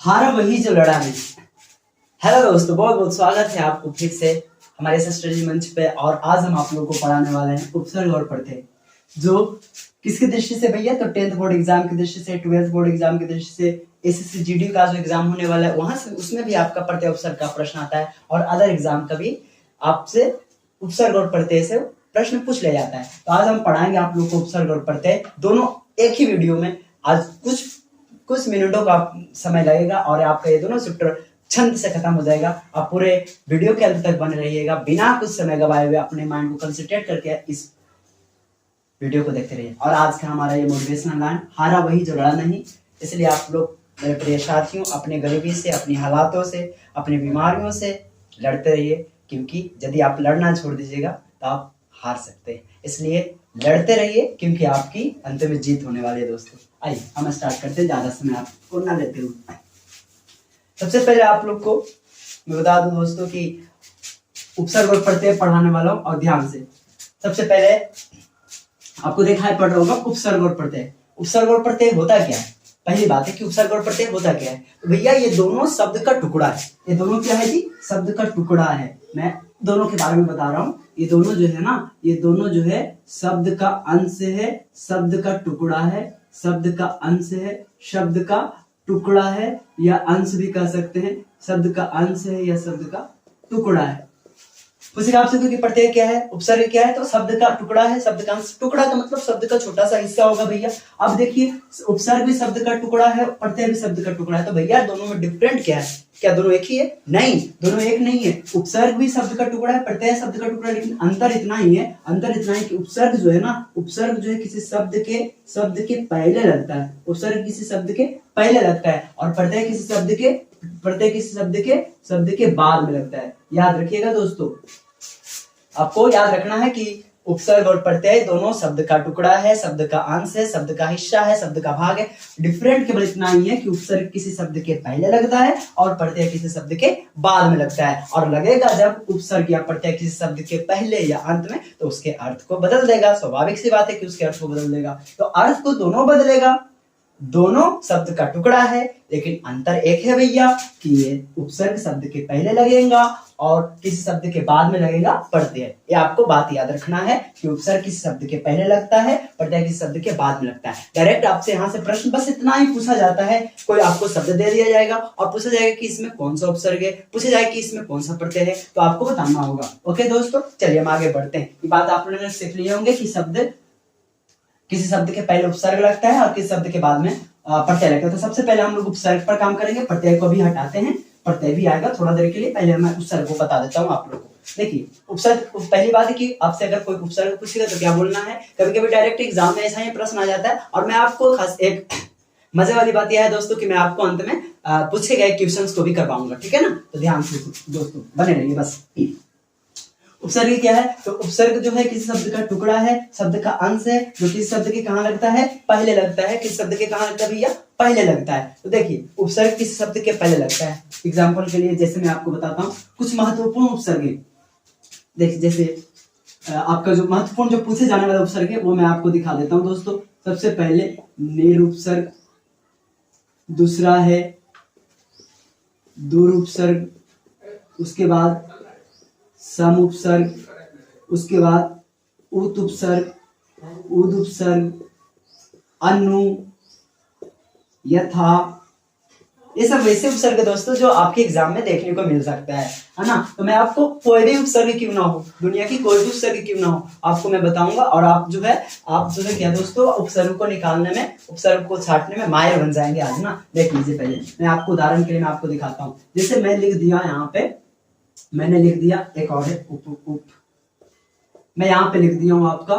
हारा वही जो लड़ा नहीं। हेलो दोस्तों, बहुत बहुत स्वागत है आपको फिर से हमारे स्टडी मंच पे। और आज हम आप लोगों को पढ़ाने वाले हैं उपसर्ग और प्रत्यय, जो किसकी दृष्टि से भैया, तो 10th बोर्ड एग्जाम की दृष्टि से, 12th बोर्ड एग्जाम की दृष्टि से, एसएससी जीडी का जो एग्जाम होने वाला है वहां से उसमें भी आपका प्रत्यय उपसर्ग का प्रश्न आता है, और अदर एग्जाम का भी आपसे उपसर्ग और प्रत्यय से प्रश्न पूछ लिया जाता है। तो आज हम पढ़ाएंगे आप लोग को उपसर्ग और प्रत्यय दोनों एक ही वीडियो में। आज कुछ मिनटों का समय लगेगा और आपका ये दोनों चैप्टर छंद से खत्म हो जाएगा। आप पूरे वीडियो के अंत तक बने रहिएगा, बिना कुछ समय गवाए हुए अपने माइंड को कंसंट्रेट करके इस वीडियो को देखते रहिए। और आज का हमारा ये मोटिवेशनल गान, हारा वही जो लड़ा नहीं। इसलिए आप लोग मेरे प्रिय साथियों, अपने गरीबी से, अपनी हालातों से, अपनी बीमारियों से लड़ते रहिए, क्योंकि यदि आप लड़ना छोड़ दीजिएगा तो आप हार सकते हैं। इसलिए लड़ते रहिए, क्योंकि आपकी अंत में जीत होने वाली है दोस्तों। आइए हम स्टार्ट करते हैं, ज्यादा समय आपको ना लेते हुए। सबसे पहले आप लोग को मैं बता दूं दोस्तों कि उपसर्ग और प्रत्यय पढ़ाने वाला हूं, और ध्यान से। सबसे पहले आपको दिखाई पड़ रहा होगा उपसर्ग और प्रत्यय। उपसर्ग और प्रत्यय होता क्या है? पहली बात है कि उपसर्ग और प्रत्यय होता क्या है। तो भैया ये दोनों शब्द का टुकड़ा है। ये दोनों क्या है जी? शब्द का टुकड़ा है। मैं दोनों के बारे में बता रहा हूँ। ये दोनों जो है ना, ये दोनों जो है शब्द का अंश है, शब्द का टुकड़ा है, शब्द का अंश है, शब्द का टुकड़ा है, या अंश भी कह सकते हैं। शब्द का अंश है या शब्द का टुकड़ा है। उस हिसाब से क्योंकि प्रत्यय क्या है, उपसर्ग क्या है, तो शब्द का टुकड़ा है, शब्द का अंश। टुकड़ा का मतलब शब्द का छोटा सा हिस्सा होगा भैया। अब देखिए, उपसर्ग भी शब्द का टुकड़ा है, प्रत्यय भी शब्द का टुकड़ा है। तो भैया दोनों में डिफरेंट क्या है? क्या दोनों एक ही है? नहीं, दोनों एक नहीं है। उपसर्ग भी शब्द का टुकड़ा है, प्रत्यय शब्द का टुकड़ा है, लेकिन अंतर इतना ही है, अंतर इतना है कि उपसर्ग जो है ना, उपसर्ग जो है किसी शब्द के पहले लगता है। उपसर्ग किसी शब्द के पहले लगता है, और प्रत्यय किसी शब्द के बाद में लगता है। याद रखिएगा दोस्तों, आपको याद रखना है कि उपसर्ग और प्रत्यय दोनों शब्द का टुकड़ा है, शब्द का अंश है, शब्द का हिस्सा है, शब्द का भाग है। डिफरेंट केवल इतना ही है कि उपसर्ग किसी शब्द के पहले लगता है और प्रत्यय किसी शब्द के बाद में लगता है। और लगेगा जब उपसर्ग या प्रत्यय किसी शब्द के पहले या अंत में, तो उसके अर्थ को बदल देगा। स्वाभाविक सी बात है कि उसके अर्थ को बदल देगा। तो अर्थ को दोनों बदलेगा, दोनों शब्द का टुकड़ा है, लेकिन अंतर एक है भैया कि ये उपसर्ग शब्द के पहले लगेगा और किसी शब्द के बाद में लगेगा प्रत्यय। ये आपको बात याद रखना है कि उपसर्ग किसी शब्द के पहले लगता है, प्रत्यय किसी शब्द के बाद में लगता है। डायरेक्ट आपसे यहाँ से प्रश्न बस इतना ही पूछा जाता है, कोई आपको शब्द दे दिया जाएगा और पूछा जाएगा कि इसमें कौन सा उपसर्ग है, पूछा जाएगा कि इसमें कौन सा प्रत्यय है, तो आपको बताना होगा। ओके दोस्तों, चलिए हम आगे बढ़ते हैं। ये बात आप लोगों ने सीख लिए होंगे कि शब्द किसी शब्द के पहले उपसर्ग लगता है और किसी शब्द के बाद में प्रत्यय लगता है। तो सबसे पहले हम लोग उपसर्ग पर काम करेंगे, प्रत्यय को भी हटाते हैं। प्रत्यय भी आएगा थोड़ा देर के लिए, पहले मैं उपसर्ग को बता देता हूँ आप लोगों को। देखिए, उपसर्ग, पहली बात है कि आपसे अगर कोई उपसर्ग पूछेगा तो क्या बोलना है। कभी कभी डायरेक्ट एग्जाम में ऐसा ही प्रश्न आ जाता है, और मैं आपको खास एक मजे वाली बात यह है दोस्तों कि मैं आपको अंत में पूछे गए क्वेश्चंस को भी करवाऊंगा, ठीक है ना। तो ध्यान से दोस्तों बने रहिए बस। उपसर्ग क्या है? तो उपसर्ग जो है किसी शब्द का टुकड़ा है, शब्द का अंश है, जो किसी शब्द के कहां लगता है? पहले लगता है। किस शब्द के कहां लगता है भैया? पहले लगता है। तो देखिए, उपसर्ग किसी शब्द के पहले लगता है। एग्जाम्पल के लिए जैसे मैं आपको बताता हूँ कुछ महत्वपूर्ण उपसर्ग। देखिए, जैसे आपका जो महत्वपूर्ण जो पूछे जाने वाला उपसर्ग है वो मैं आपको दिखा देता हूँ दोस्तों। सबसे पहले निरुपसर्ग, दूसरा है दूर उपसर्ग, उसके बाद सम उपसर्ग, उसके बाद उत उपसर्ग, उद उपसर्ग, अनु, यथा। ये सब वैसे उपसर्ग दोस्तों जो आपके एग्जाम में देखने को मिल सकता है ना। तो मैं आपको कोई भी उपसर्ग क्यों ना हो, दुनिया की कोई भी उपसर्ग क्यों ना हो, आपको मैं बताऊंगा। और आप जो है क्या दोस्तों, उपसर्ग को निकालने में, उपसर्ग को छाटने में माहिर बन जाएंगे आज ना। देख लीजिए, पहले मैं आपको उदाहरण के लिए मैं आपको दिखाता हूँ। जैसे मैं लिख दिया यहाँ पे, मैंने लिख दिया, एक और है उप उप, मैं यहां पे लिख दिया हूं आपका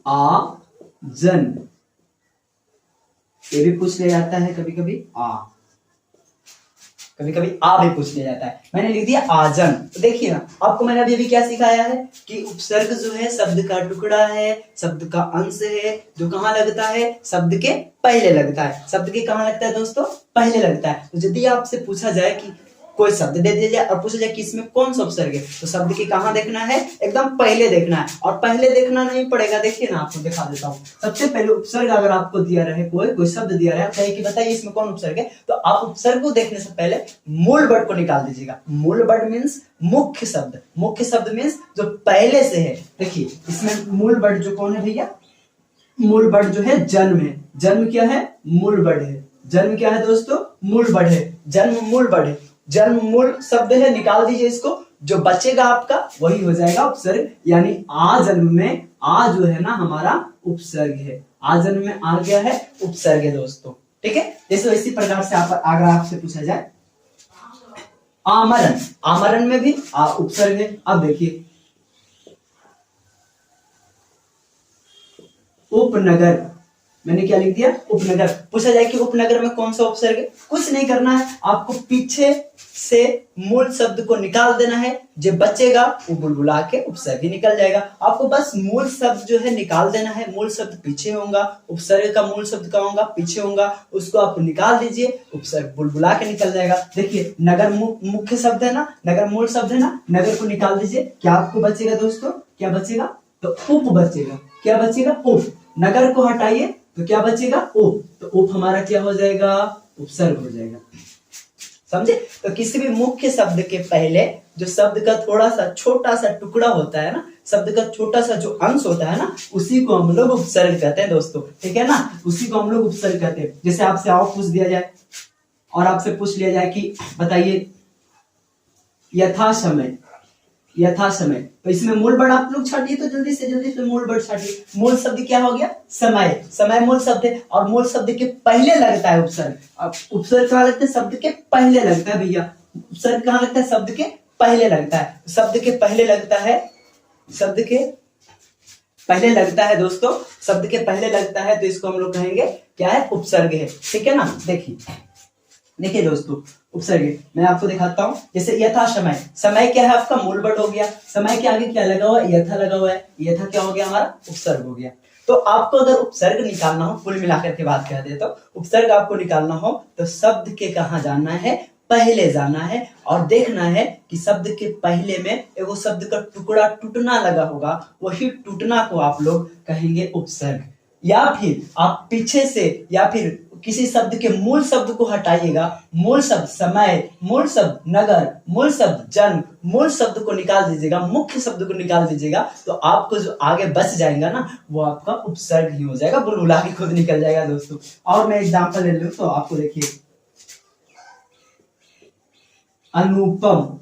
आजन। ये भी पूछ लिया जाता है कभी कभी कभी कभी आ भी पूछ लिया जाता है। मैंने लिख दिया आजन। तो देखिए ना, आपको मैंने अभी क्या सिखाया है कि उपसर्ग जो है शब्द का टुकड़ा है, शब्द का अंश है, जो कहां लगता है? शब्द के पहले लगता है। शब्द के कहां लगता है दोस्तों? पहले लगता है। तो यदि आपसे पूछा जाए कि कोई शब्द दे दिया जाए और पूछा जाए कि इसमें कौन सा उपसर्ग है, तो शब्द की कहाँ देखना है, एकदम पहले देखना है। और पहले देखना नहीं पड़ेगा, देखिए ना आपको दिखा देता हूँ। सबसे पहले उपसर्ग अगर आपको दिया रहे, कोई शब्द दिया रहे, आप कहे कि बताइए इसमें कौन उपसर्ग है, तो आप उपसर्ग को देखने से पहले मूल वर्ड को निकाल दीजिएगा। मूल वर्ड मीन्स मुख्य शब्द, मुख्य शब्द मीन्स जो पहले से है। देखिए इसमें मूल वर्ड जो कौन है भैया, मूल वर्ड जो है जन्म है। जन्म क्या है, मूल वर्ड है। जन्म क्या है दोस्तों, मूल वर्ड है। जन्म मूल वर्ड है, जन्म मूल शब्द है, निकाल दीजिए इसको। जो बचेगा आपका वही हो जाएगा उपसर्ग, यानी आ जन्म में आ जो है ना हमारा उपसर्ग है। आ जन्म में आ गया है उपसर्ग है दोस्तों, ठीक है। जैसे इसी प्रकार से अगर आपसे पूछा जाए आमरण, आमरण में भी आ उपसर्ग है। अब देखिए उपनगर, मैंने क्या लिख दिया, उपनगर। पूछा जाए कि उपनगर में कौन सा उपसर्ग है, कुछ नहीं करना है, आपको पीछे से मूल शब्द को निकाल देना है। जो बचेगा वो बुलबुला के उपसर्ग ही निकल जाएगा। आपको बस मूल शब्द जो है निकाल देना है। मूल शब्द पीछे होगा, उपसर्ग का मूल शब्द का होगा पीछे होगा, उसको आप निकाल दीजिए, उपसर्ग बुलबुला के निकल जाएगा। देखिए नगर मुख्य शब्द है ना, नगर मूल शब्द है ना, नगर को निकाल दीजिए, क्या आपको बचेगा दोस्तों, क्या बचेगा, तो उप बचेगा। क्या बचेगा, उप। नगर को हटाइए तो क्या बचेगा, उप। तो उप हमारा क्या हो जाएगा, उपसर्ग हो जाएगा। समझे। तो किसी भी मुख्य शब्द के पहले जो शब्द का थोड़ा सा छोटा सा टुकड़ा होता है ना, शब्द का छोटा सा जो अंश होता है ना, उसी को हम लोग उपसर्ग कहते हैं दोस्तों, ठीक है ना। उसी को हम लोग उपसर्ग कहते हैं। जैसे आपसे आओ पूछ दिया जाए और आपसे पूछ लिया जाए कि बताइए यथा समय, यथा समय, तो इसमें मूल वर्ड आप लोग छाटिए, तो जल्दी से मूल वर्ड छाटिए। मूल शब्द क्या हो गया, समय। समय मूल शब्द है और मूल शब्द के पहले लगता है उपसर्ग। अब उपसर्ग कहाँ लगता है, शब्द के पहले लगता है भैया। उपसर्ग कहाँ लगता है, शब्द के पहले लगता है। शब्द के पहले लगता है, शब्द के पहले लगता है दोस्तों, शब्द के पहले लगता है, तो इसको हम लोग कहेंगे क्या है, उपसर्ग है, ठीक है ना। देखिए दोस्तों उपसर्ग मैं आपको दिखाता हूं। जैसे यथा समय, समय क्या है आपका, मूल वर्ड हो गया। समय के आगे क्या लगा हुआ है, यथा लगा हुआ है। यथा क्या हो गया हमारा, उपसर्ग हो गया। तो आपको अगर उपसर्ग निकालना हो, कुल मिलाकर के बात कह दे तो उपसर्ग आपको निकालना हो तो शब्द के कहाँ जाना है, पहले जाना है और देखना है कि शब्द के पहले में एगो शब्द का टुकड़ा टूटना लगा होगा, वही टूटना को आप लोग कहेंगे उपसर्ग। या फिर आप पीछे से या फिर किसी शब्द के मूल शब्द को हटाइएगा। मूल शब्द समय, मूल शब्द नगर, मूल शब्द जन्म, मूल शब्द को निकाल दीजिएगा, मुख्य शब्द को निकाल दीजिएगा, तो आपको जो आगे बच जाएगा ना वो आपका उपसर्ग ही हो जाएगा, बुलबुला के खुद निकल जाएगा दोस्तों। और मैं एग्जांपल ले लूं तो आपको देखिए अनुपम,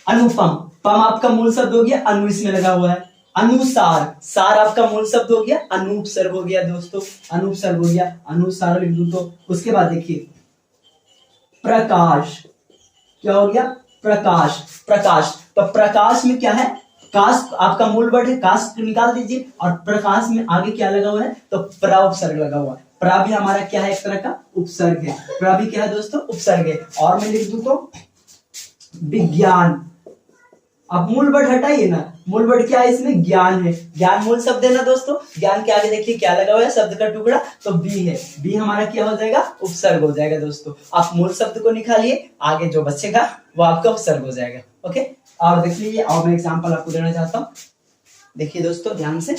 अनुपम, पम आपका मूल शब्द हो गया, अनु इसमें लगा हुआ है। अनुसार, सार आपका मूल शब्द हो गया, अनुपसर्ग हो गया दोस्तों, अनुपसर्ग हो गया, अनुसार लिख दूं तो। उसके बाद देखिए प्रकाश, क्या हो गया, प्रकाश। प्रकाश, तो प्रकाश में क्या है, काश आपका मूल वर्ड है, काश निकाल दीजिए और प्रकाश में आगे क्या लगा हुआ है, तो प्रा उपसर्ग लगा हुआ है। प्रा भी हमारा क्या है, एक तरह का उपसर्ग है। प्रा भी क्या है दोस्तों, उपसर्ग है। और मैं लिख दूं तो विज्ञान। अब मूल वर्ड हटाइए ना, मूल वर्ड क्या है इसमें, ज्ञान है। ज्ञान मूल शब्द है ना दोस्तों। ज्ञान के आगे देखिए क्या लगा हुआ है, शब्द का टुकड़ा, तो बी है। बी हमारा क्या हो जाएगा, उपसर्ग हो जाएगा दोस्तों। आप मूल शब्द को निकालिए, आगे जो बचेगा वो आपका उपसर्ग हो जाएगा। ओके, और देख लीजिए, और मैं एग्जांपल आपको देना चाहता हूं। देखिए दोस्तों ध्यान से,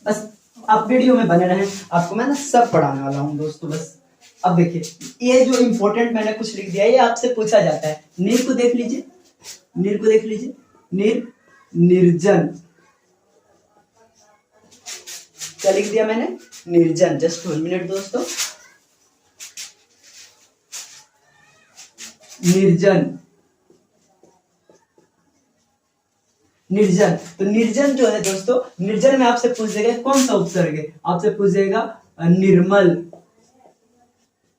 बस आप वीडियो में बने रहें, आपको मैं ना सब पढ़ाने वाला हूं दोस्तों। बस अब देखिए, ये जो इंपॉर्टेंट मैंने कुछ लिख दिया है, ये आपसे पूछा जाता है। नीर को देख लीजिए, नीर को देख लीजिए, नीर, निर्जन, क्या लिख दिया मैंने, निर्जन। जस्ट 1 मिनट दोस्तों, निर्जन, निर्जन। तो निर्जन जो है दोस्तों, निर्जन में आपसे पूछ देगा कौन सा उपसर्ग है, आपसे पूछ देगा निर्मल,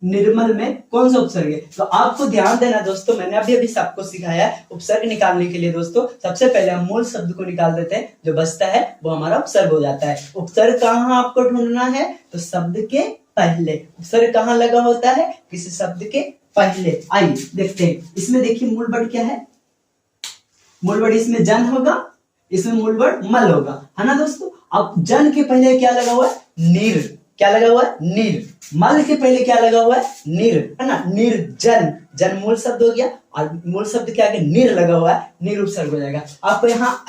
निर्मल में कौन सा उपसर्ग है। तो आपको ध्यान देना दोस्तों, मैंने अभी सबको सिखाया है उपसर्ग निकालने के लिए दोस्तों। सबसे पहले हम मूल शब्द को निकाल देते हैं, जो बचता है वो हमारा उपसर्ग हो जाता है। उपसर्ग कहाँ आपको ढूंढना है, तो शब्द के पहले। उपसर्ग कहाँ लगा होता है, किसी शब्द के पहले। आइए देखते हैं, इसमें देखिए मूल वर्ड क्या है, मूल वर्ड इसमें जन होगा, इसमें मूल वर्ड मल होगा, है ना दोस्तों। अब जन के पहले क्या लगा हुआ है, नीर, क्या लगा हुआ है, नीर। मल के पहले क्या लगा हुआ है, नीर, है ना। निर्जन, जन मूल शब्द हो गया और मूल शब्द क्या है, नीर लगा हुआ है, नीर उपसर्ग हो जाएगा। आपको यहाँ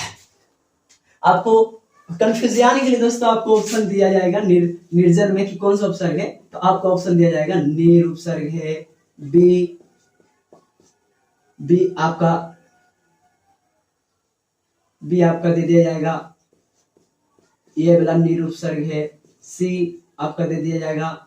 आपको कंफ्यूज आने के लिए दोस्तों आपको ऑप्शन दिया जाएगा निर्जन में कि कौन सा उपसर्ग है, तो आपको ऑप्शन दिया जाएगा नीर उपसर्ग है, बी आपका दे दिया जाएगा ये वाला नीर उपसर्ग है, सी आपका दे दिया जाएगा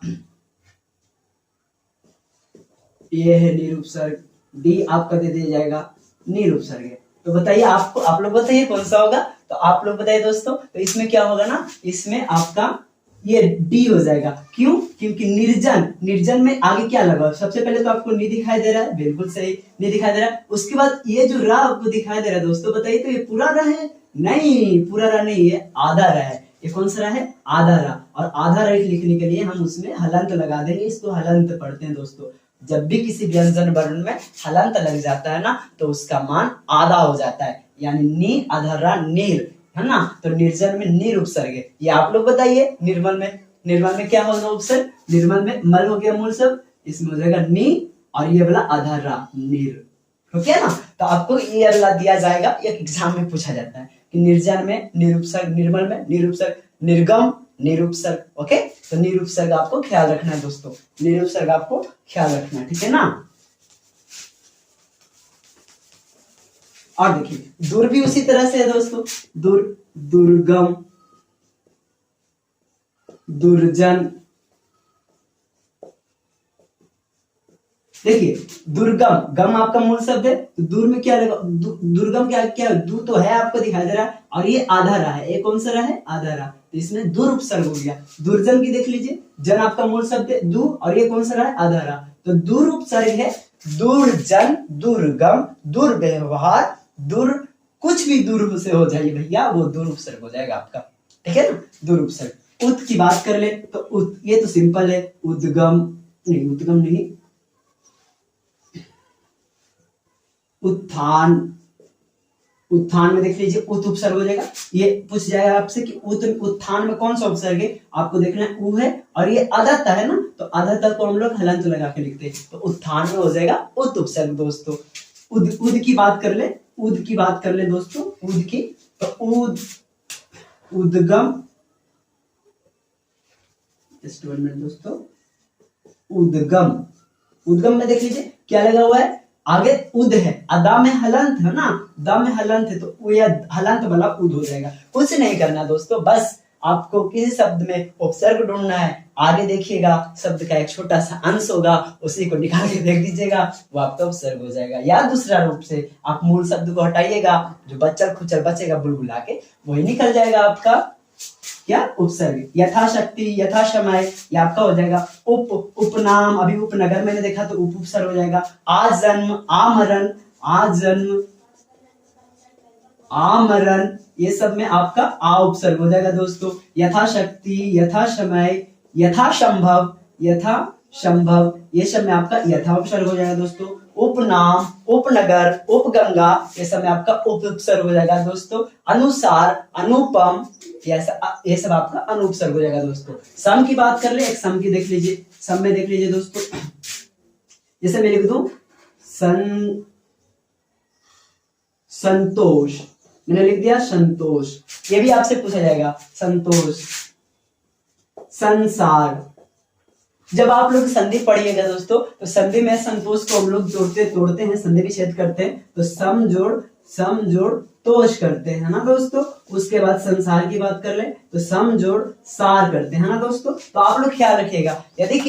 ये है नीर उपसर्ग, डी आपका दे दिया जाएगा नीर उपसर्ग है। तो बताइए आपको, आप लोग बताइए कौन सा होगा, तो आप लोग बताइए दोस्तों। तो इसमें क्या होगा ना, इसमें आपका ये डी हो जाएगा। क्यों, क्योंकि निर्जन में आगे क्या लगा, सबसे पहले तो आपको नी दिखाई दे रहा है, बिल्कुल सही, नी दिखाई दे रहा है। उसके बाद ये जो रा आपको दिखाई दे रहा है दोस्तों, बताइए तो ये पूरा रा है, नहीं पूरा रा नहीं है, आधा रा है। ये कौन सा रा है, आधा रा। और आधा रा लिखने के लिए हम उसमें हलंत लगा देंगे, इसको हलंत पढ़ते हैं दोस्तों। जब भी किसी व्यंजन वर्ण में हलंत लग जाता है ना, तो उसका मान आधा हो जाता है, यानी नी आधा रा नीर, है ना। तो निर्जन में नीर उपसर्ग है। ये आप लोग बताइए निर्मल में क्या होगा उपसर्ग, निर्मल में मल हो गया मूल शब्द, इसमें हो जाएगा नी और ये वाला आधा रा नीर, ठीक है ना। तो आपको ये अगला दिया जाएगा, एक एग्जाम में पूछा जाता है कि निर्जन में निरुपसर्ग, निर्मल में निरुपसर्ग, निर्गम निरुपसर्ग। ओके, तो निरुपसर्ग आपको ख्याल रखना है दोस्तों, निरुपसर्ग आपको ख्याल रखना है, ठीक है ना। और देखिए दूर भी उसी तरह से है दोस्तों, दुर्गम, दुर्जन। देखिए दुर्गम, गम आपका मूल शब्द है, तो दूर में क्या लगा, दुर्गम क्या दू तो है आपको दिखाई दे रहा है, और ये आधा रहा है, ये कौन सा रहा है, आधा रहा, तो इसमें दूर उपसर्ग हो गया। दुर्जन की देख लीजिए, जन आपका मूल शब्द है दू, और ये कौन सा रहा है, आधा रहा, तो दूर उपसर्ग है। दुर्जन, दुर्गम, दुर्व्यवहार, दूर, कुछ भी दूर से हो जाए भैया वो दूर उपसर्ग हो जाएगा आपका, ठीक है ना, दूर उपसर्ग। उत की बात कर ले तो उत, ये तो सिंपल है, उद्गम नहीं, उद्गम नहीं, उत्थान, उत्थान में देख लीजिए उत उपसर्ग हो जाएगा। ये पूछ जाएगा आपसे कि उत्थान में कौन सा उपसर्ग है, आपको देखना है उ है, और ये अदत्त है ना, तो अदत्त को हम लोग हलंत लगा के लिखते हैं, तो उत्थान में हो जाएगा उत उपसर्ग दोस्तों। उद की बात कर ले, उद की बात कर ले दोस्तों, उद की, तो उद, उद्गम, दोस्तों उद्गम, उद्गम में देख लीजिए क्या लगा हुआ है, आगे उद है, अदा में हलंत है ना, द में हलंत है, तो ये हलंत वाला उद हो जाएगा। कुछ नहीं करना दोस्तों, बस आपको किसी शब्द में उपसर्ग ढूंढना है, आगे देखिएगा शब्द का एक छोटा सा अंश होगा, उसी को निकाल के देख दीजिएगा, वो आपका उपसर्ग हो जाएगा। या दूसरा रूप से आप मूल शब्द को हटाइएगा, जो बच्चल खुचल बचेगा बुलबुला के, वही निकल जाएगा आपका क्या, उपसर्ग। यथाशक्ति, यथा समय, ये आपका हो जाएगा उपनाम, अभी उपनगर मैंने देखा तो उपसर्ग हो जाएगा। आजन्म, आमरण, आजन्म, आमरण, ये सब में आपका आ उपसर्ग हो जाएगा दोस्तों। यथाशक्ति, यथा समय, यथा संभव, यथा संभव, ये सब में आपका यथा उपसर्ग हो जाएगा दोस्तों। उपनाम, उपनगर, उपगंगा, ये सब में आपका उप उपसर्ग हो जाएगा दोस्तों। अनुसार, अनुपम, ये सब आपका अनुपसर्ग हो जाएगा दोस्तों। सम की बात कर ले, एक सम की देख लीजिए, सम में देख लीजिए दोस्तों, जैसे मैं लिख दूं संतोष, मैंने लिख दिया संतोष, ये भी आपसे पूछा जाएगा, संतोष। संसार, जब आप लोग संधि पढ़िएगा दोस्तों, तो संधि में संतोष को हम लोग तोड़ते हैं, संधि विच्छेद करते हैं, तो सम जोड़ तोष करते हैं ना दोस्तों। उसके बाद संसार की बात कर ले तो सम जोड़ सार करते हैं ना दोस्तों। तो आप लोग ख्याल रखिएगा, यदि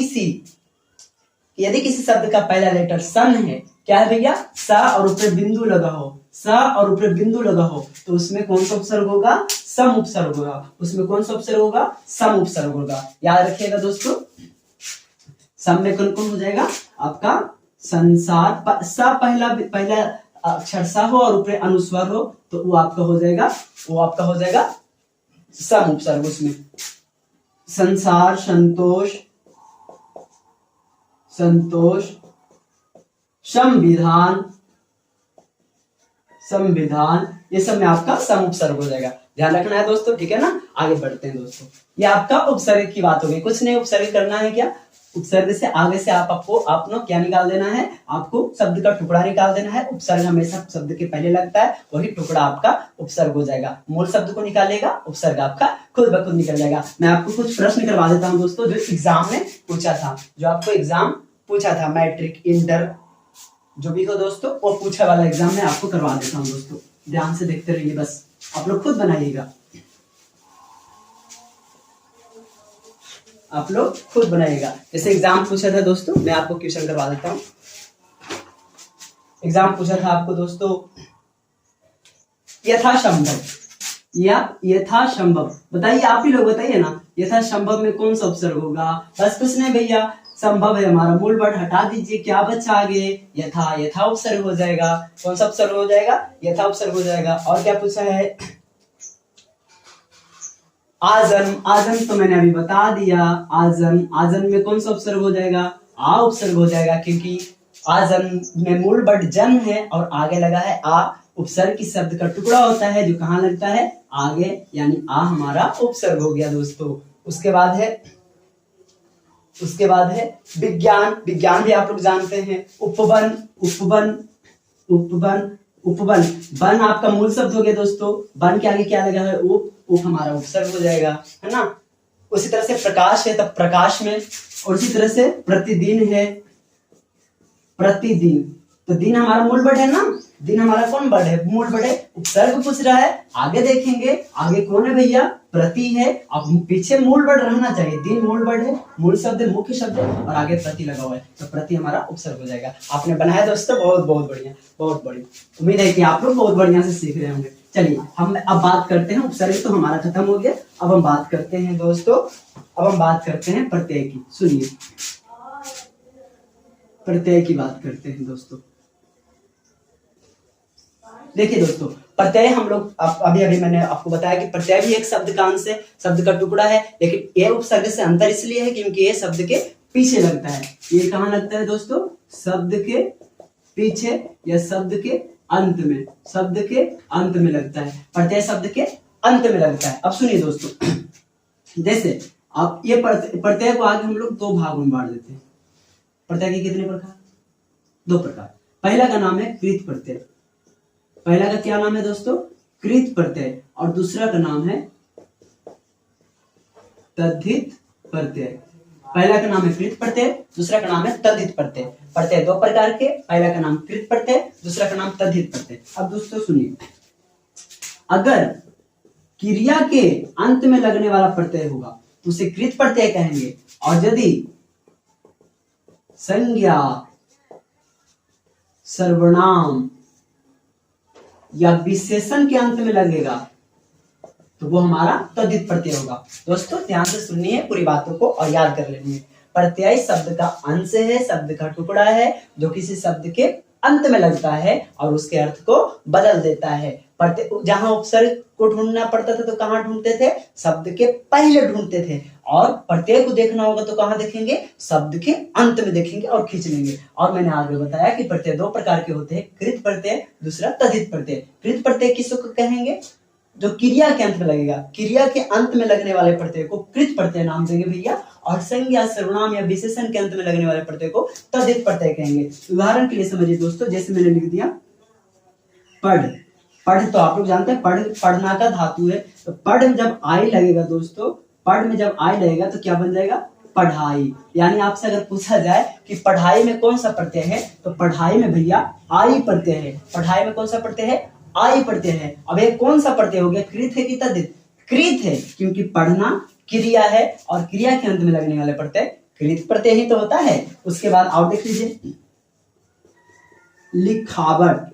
किसी शब्द का पहला लेटर सन है, क्या है भैया, सा और ऊपर बिंदु लगा हो, सा और ऊपर बिंदु लगा हो, तो उसमें कौन सा उपसर्ग होगा, सम उपसर्ग होगा, उसमें कौन सा उपसर्ग होगा, सम उपसर्ग होगा। याद रखिएगा दोस्तों, सम में कौन कौन हो जाएगा आपका, संसार, सा पहला अक्षर सा हो और ऊपर अनुस्वार हो, तो वो आपका हो जाएगा सम उपसर्ग उसमें। संसार, संतोष, संविधान, संविधान, ये सब में आपका सम उपसर्ग हो जाएगा, ध्यान रखना है दोस्तों, ठीक है ना। आगे बढ़ते हैं दोस्तों, ये आपका उपसर्ग की बात हो गई। कुछ नहीं, उपसर्ग करना है क्या, उपसर्ग से आगे से आपको क्या निकाल देना है, आपको शब्द का टुकड़ा निकाल देना है। उपसर्ग हमेशा शब्द के पहले लगता है, वही टुकड़ा आपका उपसर्ग हो जाएगा। मूल शब्द को निकालेगा, उपसर्ग आपका खुद ब खुद निकल जाएगा। मैं आपको कुछ प्रश्न करवा देता हूं दोस्तों, जो एग्जाम में पूछा था, जो आपको एग्जाम पूछा था, मैट्रिक इंटर जो भी हो दोस्तों, वो पूछा वाला एग्जाम में आपको करवा देता हूँ दोस्तों। ध्यान से देखते रहिए, बस आप लोग खुद बनाइएगा, आप लोग खुद बनाइएगा। जैसे एग्जाम पूछा था दोस्तों, मैं आपको क्वेश्चन करवा देता हूं। एग्जाम पूछा था आपको दोस्तों, यथासंभव या यथासंभव, बताइए आप ही लोग बताइए ना, यथासंभव में कौन सा उपसर्ग होगा। बस कुछ नहीं भैया, संभव है हमारा मूल वर्ड, हटा दीजिए, क्या बच्चा आगे, यथा, यथा उपसर्ग हो जाएगा। कौन सा उपसर्ग हो जाएगा, यथा उपसर्ग हो जाएगा। और क्या पूछा है, आजन्म, आजन्म तो मैंने अभी बता दिया, आजन्म, आजन्म में कौन सा उपसर्ग हो जाएगा, आ उपसर्ग हो जाएगा, क्योंकि आजन्म में मूल वर्ड जन्म है और आगे लगा है आ। उपसर्ग की शब्द का टुकड़ा होता है जो कहाँ लगता है, आगे, यानी आ हमारा उपसर्ग हो गया दोस्तों। उसके बाद है विज्ञान, विज्ञान भी आप लोग जानते हैं। उपवन, उपवन, उपवन, उपवन, वन आपका मूल शब्द हो गया दोस्तों। वन के आगे क्या लगा है, उप, उप हमारा उपसर्ग हो जाएगा, है ना। उसी तरह से प्रकाश है, तब प्रकाश में, और उसी तरह से प्रतिदिन है, प्रतिदिन, तो दिन हमारा मूल वर्ड है ना, दिन हमारा कौन वर्ड है, मूल वर्ड है। उपसर्ग पूछ रहा है, आगे देखेंगे, आगे कौन है भैया, प्रति है। अब पीछे मूल वर्ड रहना चाहिए, दिन मूल वर्ड है, मूल शब्द है, मुख्य शब्द है, और आगे प्रति लगा हुआ है, तो प्रति हमारा उपसर्ग हो जाएगा। आपने बनाया दोस्तों, बहुत बहुत बढ़िया, बहुत बढ़िया। उम्मीद है कि आप लोग बहुत बढ़िया से सीख रहे होंगे। चलिए हम अब बात करते हैं, उपसर्ग तो हमारा खत्म हो गया। अब हम बात करते हैं दोस्तों, अब हम बात करते हैं प्रत्यय की। सुनिए, प्रत्यय की बात करते हैं दोस्तों। देखिए दोस्तों, प्रत्यय हम लोग अभी मैंने आपको बताया कि प्रत्यय भी एक शब्द का अंश है, शब्द का टुकड़ा है, लेकिन ये उपसर्ग से अंतर इसलिए है क्योंकि ये शब्द के पीछे लगता है। ये कहाँ लगता है दोस्तों, शब्द के पीछे या शब्द के अंत में, शब्द के अंत में लगता है। प्रत्यय शब्द के अंत में लगता है। अब सुनिए दोस्तों, जैसे आप ये प्रत्यय को आगे हम लोग दो भागों में बांट देते हैं। प्रत्यय के कितने प्रकार, दो प्रकार। पहला का नाम है कृत प्रत्यय, पहला का क्या नाम है दोस्तों, कृत प्रत्यय, और दूसरा का नाम है तद्धित प्रत्यय। पहला का नाम है कृत प्रत्यय, दूसरा का नाम है तद्धित प्रत्यय। प्रत्यय दो प्रकार के, पहला का नाम कृत प्रत्यय, दूसरा का नाम तद्धित प्रत्यय। अब दोस्तों सुनिए, अगर क्रिया के अंत में लगने वाला प्रत्यय होगा तो उसे कृत प्रत्यय कहेंगे, और यदि संज्ञा, सर्वनाम या विशेषण के अंत में लगेगा तो वो हमारा तद्धित प्रत्यय होगा। दोस्तों ध्यान से सुनिए पूरी बातों को और याद कर लेंगे। प्रत्यय शब्द का अंश है, शब्द का टुकड़ा है, जो किसी शब्द के अंत में लगता है और उसके अर्थ को बदल देता है। जहां उपसर्ग को ढूंढना पड़ता था तो कहां ढूंढते थे, शब्द के पहले ढूंढते थे, और प्रत्यय को देखना होगा तो कहां देखेंगे, शब्द के अंत में देखेंगे और खींच लेंगे। और मैंने आगे बताया कि प्रत्यय दो प्रकार के होते हैं, कृत प्रत्यय, दूसरा तद्धित प्रत्यय। कृत प्रत्यय किसको कहेंगे, जो क्रिया के अंत में लगेगा, क्रिया के अंत में लगने वाले प्रत्यय को कृत प्रत्यय नाम देंगे भैया, और संज्ञा, सर्वनाम या विशेषण के अंत में लगने वाले प्रत्यय को तद्धित प्रत्यय कहेंगे। उदाहरण के लिए समझिए दोस्तों, जैसे मैंने लिख दिया पढ़, पढ़ तो आप लोग जानते हैं पढ़, पढ़ना का धातु है, तो पढ़ में जब आई लगेगा दोस्तों, पढ़ में जब आई लगेगा तो क्या बन जाएगा, पढ़ाई। यानी आपसे अगर पूछा जाए कि पढ़ाई में कौन सा प्रत्यय है, तो पढ़ाई में भैया आई प्रत्यय है। पढ़ाई में कौन सा प्रत्यय है, आई प्रत्यय है। अब एक कौन सा प्रत्यय हो गया, कृत है कि तद्धित, कृत है, क्योंकि पढ़ना क्रिया है और क्रिया के अंत में लगने वाले प्रत्यय कृत प्रत्यय ही तो होता है। उसके बाद और देख लीजिए, लिखावट,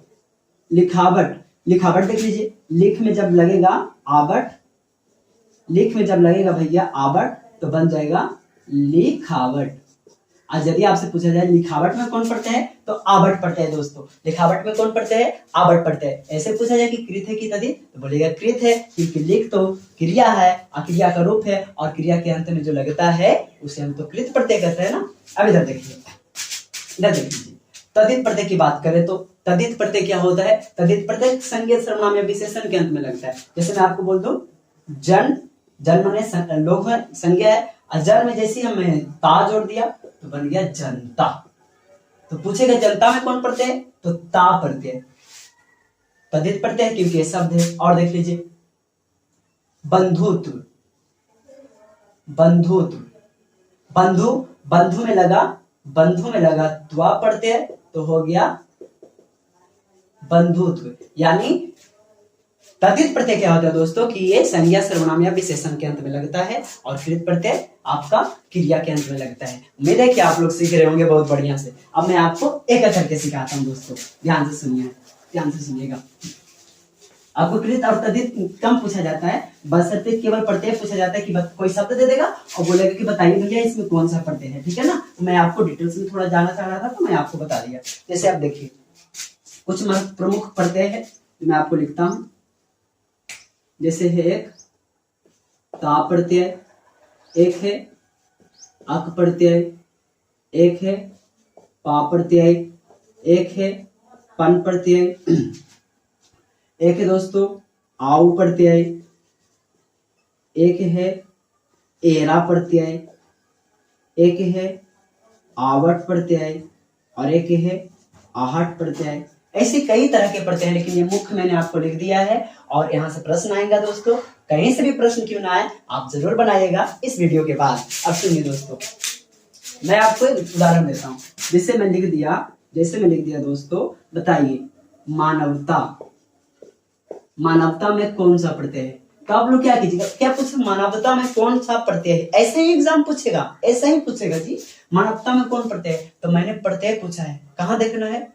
लिखावट, लिखावट देख लीजिए, लिख में जब लगेगा आवट, लिख में जब लगेगा भैया आवट तो बन जाएगा लिखावट। आज यदि आपसे पूछा जाए लिखावट में कौन पढ़ते हैं, तो आवट पढ़ते हैं दोस्तों। लिखावट में कौन पढ़ते हैं, आवट पढ़ते हैं। ऐसे पूछा जाए कि कृत है कि तद्धित, तो बोलेगा कृत है, क्योंकि लिख तो क्रिया है, क्रिया का रूप है, और क्रिया के अंत में जो लगता है उसे हम तो कृत प्रत्यय कहते हैं ना। अब इधर देखिए, इधर देखिए, तद्धित प्रत्यय की बात करें तो तद्धित प्रत्यय क्या होता है? तद्धित प्रत्यय संज्ञा सर्वनाम या विशेषण के अंत में लगता है। जैसे मैं आपको बोल दूं जन, जन माने लोग है, संज्ञा है, और जन में जैसे हमने ता जोड़ दिया तो बन गया जनता। तो पूछेगा जनता में कौन प्रत्यय है? तो ता प्रत्यय तद्धित प्रत्यय है क्योंकि ये शब्द है। और देख लीजिए बंधुत्व, बंधुत्व, बंधु, बंधु में लगा, बंधु में लगा त्वा प्रत्यय तो हो गया बंधुत्व। यानी तद्धित प्रत्यय क्या होता है दोस्तों कि ये संज्ञा सर्वनाम या विशेषण के अंत में लगता है और कृत प्रत्यय आपका क्रिया के अंत में लगता है। उम्मीद है कि आप लोग सीख रहे होंगे बहुत बढ़िया से। अब मैं आपको एक एक करके सिखाता हूं दोस्तों, ध्यान से सुनिए, ध्यान से सुनिएगा। आपको कृत और तद्धित कम पूछा जाता है, बशर्ते केवल प्रत्यय पूछा जाता है कि कोई शब्द दे देगा और बोलेगा कि बताइए भैया इसमें कौन सा प्रत्यय है, ठीक है ना। तो मैं आपको डिटेल्स में थोड़ा जानना चाह रहा था तो मैं आपको बता दिया। जैसे आप देखिए कुछ प्रमुख प्रत्यय है मैं आपको लिखता हूं। जैसे है एक ता प्रत्यय, एक है अक प्रत्यय, एक है पा प्रत्यय, एक है पन प्रत्यय, एक है दोस्तों आउ प्रत्यय, एक है एरा प्रत्यय, एक है आवट प्रत्यय और एक है आहट प्रत्यय। ऐसे कई तरह के प्रत्यय हैं, लेकिन ये मुख्य मैंने आपको लिख दिया है। और यहाँ से प्रश्न आएगा दोस्तों, कहीं से भी प्रश्न क्यों ना आए आप जरूर बनाइएगा इस वीडियो के बाद। अब सुनिए दोस्तों, मैं आपको एक उदाहरण देता हूँ। जैसे मैं लिख दिया दोस्तों, बताइए मानवता, मानवता में कौन सा प्रत्यय है? तो आप लोग क्या कीजिएगा, क्या पूछेगा मानवता में कौन सा प्रत्यय है? ऐसे ही एग्जाम पूछेगा, ऐसा ही पूछेगा जी मानवता में कौन प्रत्यय है। तो मैंने प्रत्यय पूछा है, कहाँ देखना है?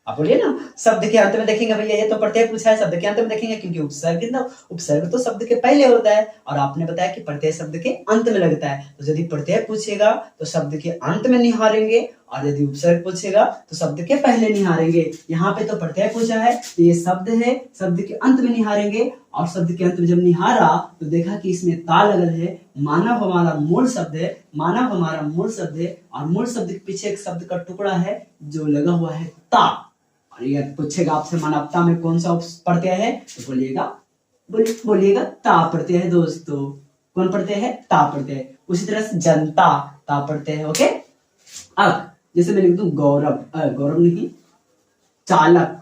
आप बोलिए ना शब्द के अंत में देखेंगे भैया, ये तो प्रत्यय पूछा है, शब्द के अंत में देखेंगे क्योंकि उपसर्ग तो शब्द के पहले होता है और आपने बताया कि प्रत्यय शब्द के अंत में लगता है। तो यदि प्रत्यय पूछेगा तो शब्द के अंत में निहारेंगे और यदि उपसर्ग पूछेगा तो शब्द के पहले निहारेंगे। यहाँ पे तो प्रत्यय पूछा है तो ये शब्द है, शब्द के अंत में निहारेंगे और शब्द के अंत में जब निहारा तो देखा कि इसमें ता लगल है। मानव हमारा मूल शब्द है, मानव हमारा मूल शब्द है और मूल शब्द के पीछे एक शब्द का टुकड़ा है जो लगा हुआ है ता। और ये पूछेगा आपसे मानवता में कौन सा प्रत्यय है तो बोलिएगा ता प्रत्यय है दोस्तों। कौन प्रत्यय है? ता प्रत्यय है। उसी तरह से जनता ता प्रत्यय है। ओके, अब जैसे मैं लिख दूं गौरव, गौरव नहीं चालक,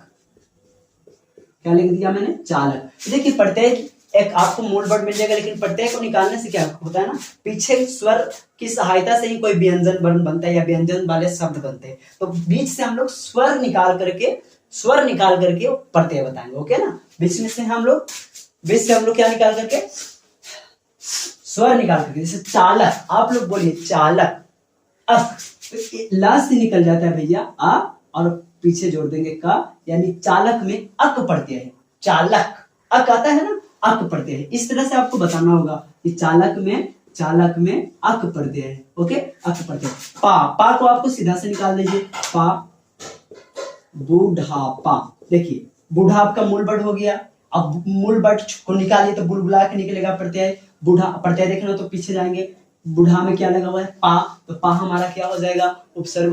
क्या लिख दिया मैंने? चालक। देखिए प्रत्यय एक आपको मूल वर्ड मिल जाएगा, लेकिन प्रत्यय को निकालने से क्या होता है ना, पीछे स्वर की सहायता से ही कोई व्यंजन वर्ण बनता है या व्यंजन वाले शब्द बनते हैं। तो बीच से हम लोग स्वर निकाल करके प्रत्यय बताएंगे। ओके ना, बीच से हम लोग क्या निकाल करके? स्वर निकाल करके। जैसे चालक, आप लोग बोलिए चालक, अक ला से निकल जाता है भैया आ और पीछे जोड़ देंगे का, यानी चालक में अक प्रत्यय है। चालक अक आता है ना, अक प्रत्यय है। इस तरह से आपको बताना होगा कि चालक में अक प्रत्यय है। ओके, अक प्रत्यय। पा को आपको सीधा से निकाल दीजिए, पा बुढ़ापा। देखिए बूढ़ा आपका मूल वर्ड हो गया। अब मूल वर्ड को निकालिए तो बुलबुला के निकलेगा प्रत्यय। बूढ़ा प्रत्यय देखना तो पीछे जाएंगे, बूढ़ा में क्या लगा हुआ है? पा। तो पा हमारा क्या हो जाएगा? उपसर्ग,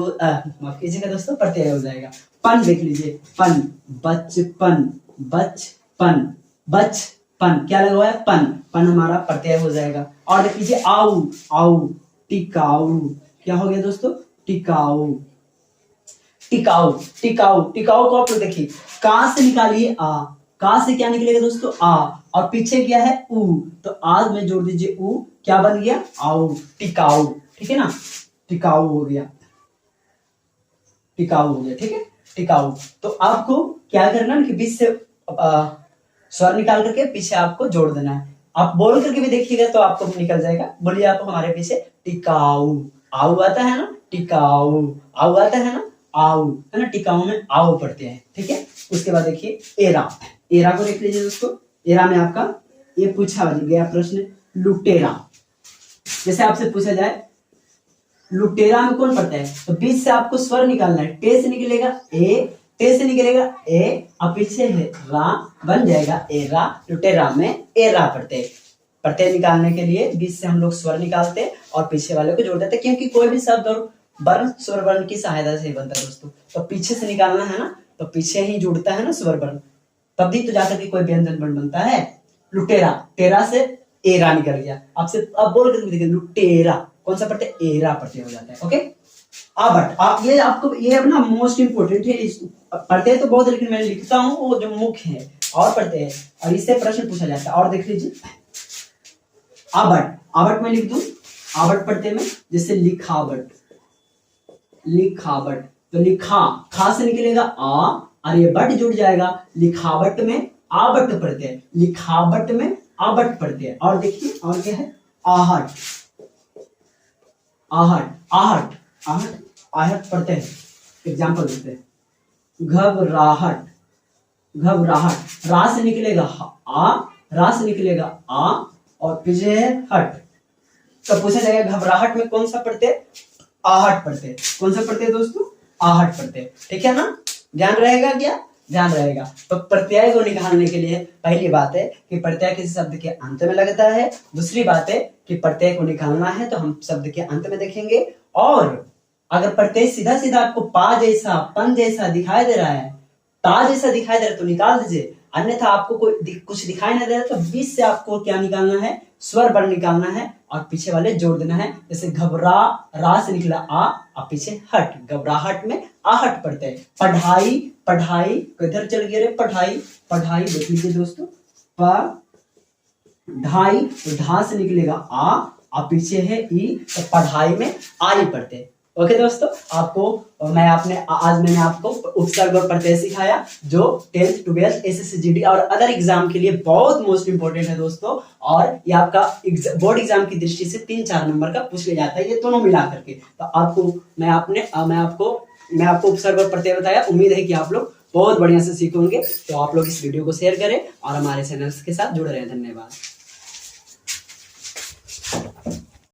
माफ कीजिएगा दोस्तों, प्रत्यय हो जाएगा। पन देख लीजिए, पन बचपन, बचपन, बचपन क्या लगा हुआ है? पन। पन हमारा प्रत्यय हो जाएगा। और देख लीजिए आऊ, टिकाऊ, क्या हो गया दोस्तों? टिकाऊ, टिकाऊ, टिकाऊ। टिकाऊ को आप लोग देखिए, का से निकालिए आ, का से क्या निकलेगा दोस्तों? आ, और पीछे क्या है? ऊ, तो आज में जोड़ दीजिए ऊ, क्या बन गया? आऊ, टिकाऊ। ठीक है ना, टिकाऊ हो गया, टिकाऊ हो गया। ठीक है, टिकाऊ। तो आपको क्या करना है कि बीच से स्वर निकाल करके पीछे आपको जोड़ देना है। आप बोल करके भी देखिएगा तो आपको निकल जाएगा। बोलिए आप हमारे पीछे, टिकाऊ। आऊ आता है ना, टिकाऊ। आऊ आता है ना, आऊ, है ना। टिकाऊ में आऊ पढ़ते हैं। ठीक है, उसके बाद देखिए एरा। एरा को देख लीजिए दोस्तों। एरा में आपका ये पूछा गया प्रश्न लुटेरा। जैसे आपसे पूछा जाए लुटेरा में कौन पढ़ता है, तो बीच से आपको स्वर निकालना है। टे से निकलेगा ए, टे से निकलेगा ए और पीछे है रा, बन जाएगा एरा। लुटेरा में एरा पढ़ते हैं। प्रत्यय निकालने के लिए बीच से हम लोग स्वर निकालते और पीछे वाले को जोड़ देते, क्योंकि कोई भी शब्द और वर्ण स्वर वर्ण की सहायता से बनता है दोस्तों। तो पीछे से निकालना है ना, तो पीछे ही जुड़ता है ना स्वर वर्ण, तभी तो जाकर के कोई व्यंजन वर्ण बनता है। लुटेरा, टेरा से एरा निकल गया। आपसे अब बोल कर देखिए, लुटेरा कौन सा प्रत्यय, एरा प्रत्यय हो जाता है। ओके, आबट, आप ये आपको ये अपना मोस्ट इंपोर्टेंट है। प्रत्यय तो बहुत, लेकिन मैं लिखता हूँ वो जो मुख्य है और प्रत्यय है, और इससे प्रश्न पूछा जाता है। और देख लीजिए आबट, आबट में लिख दूं, आबट प्रत्यय में जैसे लिखावट, लिखावट, तो लिखा, खा से निकलेगा आ और ये बट जुड़ जाएगा, लिखावट में आबट प्रत्यय, लिखावट में आबट प्रत्यय। और देखिए और क्या है, आहट, आहट, आहट, आहट, आहट प्रत्यय। एग्जाम्पल देते हैं, घबराहट, घबराहट, रा से निकलेगा आ, रा से निकलेगा आ और पीछे है हट, तो पूछा जाएगा घबराहट में कौन सा प्रत्यय, आहट प्रत्यय। कौन सा प्रत्यय दोस्तों, आहट प्रत्यय। ठीक है ना, ध्यान रहेगा क्या, ध्यान रहेगा। तो प्रत्यय को निकालने के लिए पहली बात है कि प्रत्यय किसी शब्द के अंत में लगता है, दूसरी बात है कि प्रत्यय को निकालना है तो हम शब्द के अंत में देखेंगे। और अगर प्रत्यय सीधा सीधा आपको पा जैसा, पन जैसा दिखाई दे रहा है, ता जैसा दिखाई दे रहा है तो निकाल दीजिए, अन्यथा आपको कोई कुछ दिखाई नहीं दे रहा तो बीच से आपको क्या निकालना है, स्वर वर्ण निकालना है और पीछे वाले जोड़ देना है। जैसे घबरा, रा से निकला आ और पीछे हट, घबराहट में आहट प्रत्यय। पढ़ाई, पढ़ाई किधर चल गया रे, पढ़ाई, पढ़ाई देख लीजिए दोस्तों, पढ़ाई, तो ढा से निकलेगा आ और पीछे है ई, तो पढ़ाई में आई प्रत्यय। ओके दोस्तों, आपको आज मैंने आपको उपसर्ग और प्रत्यय सिखाया जो 10th 12th एसएससी जीडी और अदर एग्जाम के लिए बहुत मोस्ट इंपोर्टेंट है दोस्तों। और ये आपका बोर्ड एग्जाम की दृष्टि से 3-4 नंबर का पूछ लिया जाता है, ये दोनों मिला करके। तो आपको मैं आपको उपसर्ग और प्रत्यय बताया। उम्मीद है कि आप लोग बहुत बढ़िया से सीखेंगे। तो आप लोग इस वीडियो को शेयर करें और हमारे चैनल के साथ जुड़े रहें। धन्यवाद।